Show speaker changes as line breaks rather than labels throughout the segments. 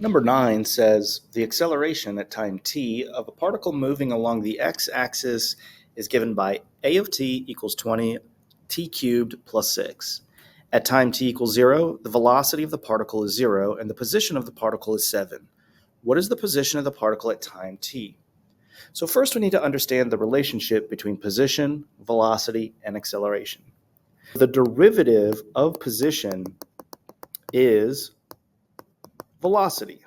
Number 9 says the acceleration at time t of a particle moving along the x-axis is given by a of t equals 20 t cubed plus 6. At time t equals 0, the velocity of the particle is 0 and the position of the particle is 7. What is the position of the particle at time t? So first we need to understand the relationship between position, velocity, and acceleration. The derivative of position is velocity.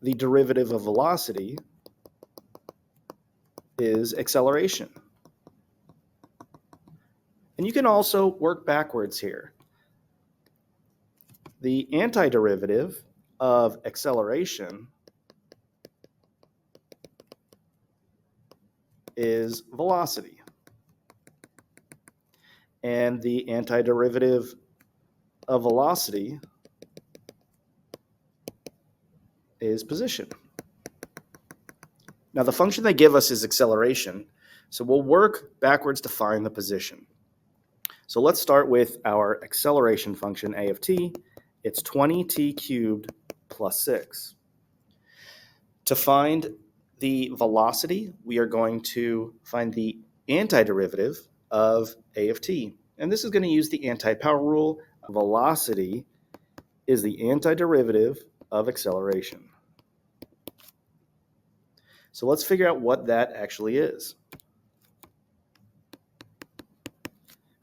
The derivative of velocity is acceleration. And you can also work backwards here. The antiderivative of acceleration is velocity. And the antiderivative of velocity is position. Now the function they give us is acceleration, so we'll work backwards to find the position. So let's start with our acceleration function a of t. It's 20t cubed plus 6. To find the velocity, we are going to find the antiderivative of a of t. And this is going to use the anti-power rule. Velocity is the antiderivative of acceleration. So let's figure out what that actually is.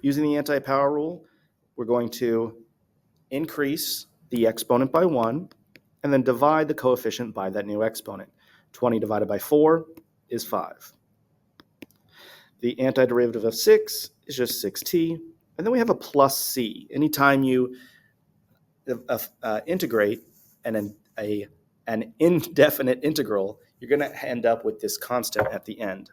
Using the anti-power rule, we're going to increase the exponent by 1 and then divide the coefficient by that new exponent. 20 divided by 4 is 5. The antiderivative of 6 is just 6t, and then we have a plus c. Anytime you integrate an indefinite integral, you're going to end up with this constant at the end.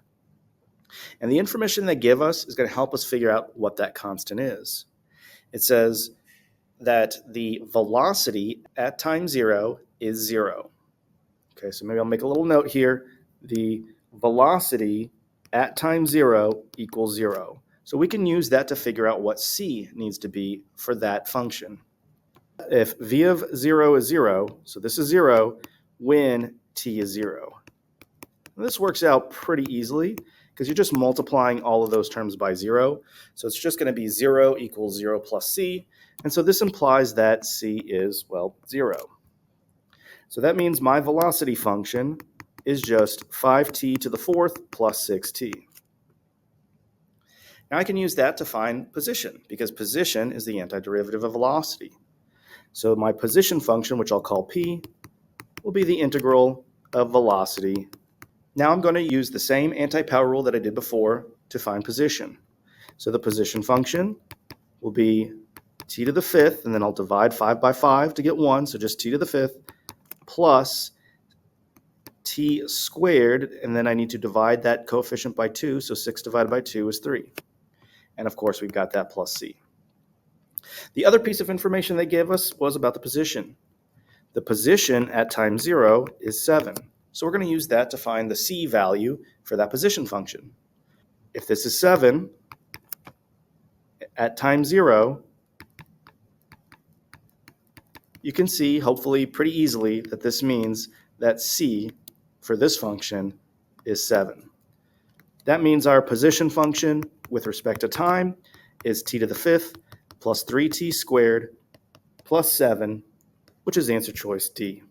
And the information they give us is going to help us figure out what that constant is. It says that the velocity at time 0 is 0. Okay, so maybe I'll make a little note here. The velocity at time 0 equals 0. So we can use that to figure out what c needs to be for that function. If v of 0 is 0, so this is 0, when t is 0. And this works out pretty easily because you're just multiplying all of those terms by 0. So it's just going to be 0 equals 0 plus c. And so this implies that c is, well, 0. So that means my velocity function is just 5t to the 4th plus 6t. Now I can use that to find position because position is the antiderivative of velocity. So my position function, which I'll call p, will be the integral of velocity. Now I'm going to use the same anti-power rule that I did before to find position. So the position function will be t to the 5th, and then I'll divide 5 by 5 to get 1, so just t to the 5th, plus t squared, and then I need to divide that coefficient by 2, so 6 divided by 2 is 3. And of course we've got that plus c. The other piece of information they gave us was about the position. The position at time 0 is 7. So we're going to use that to find the c value for that position function. If this is 7, at time 0, you can see, hopefully pretty easily, that this means that c for this function is 7. That means our position function with respect to time is t to the 5th plus 3t squared plus 7, which is answer choice D.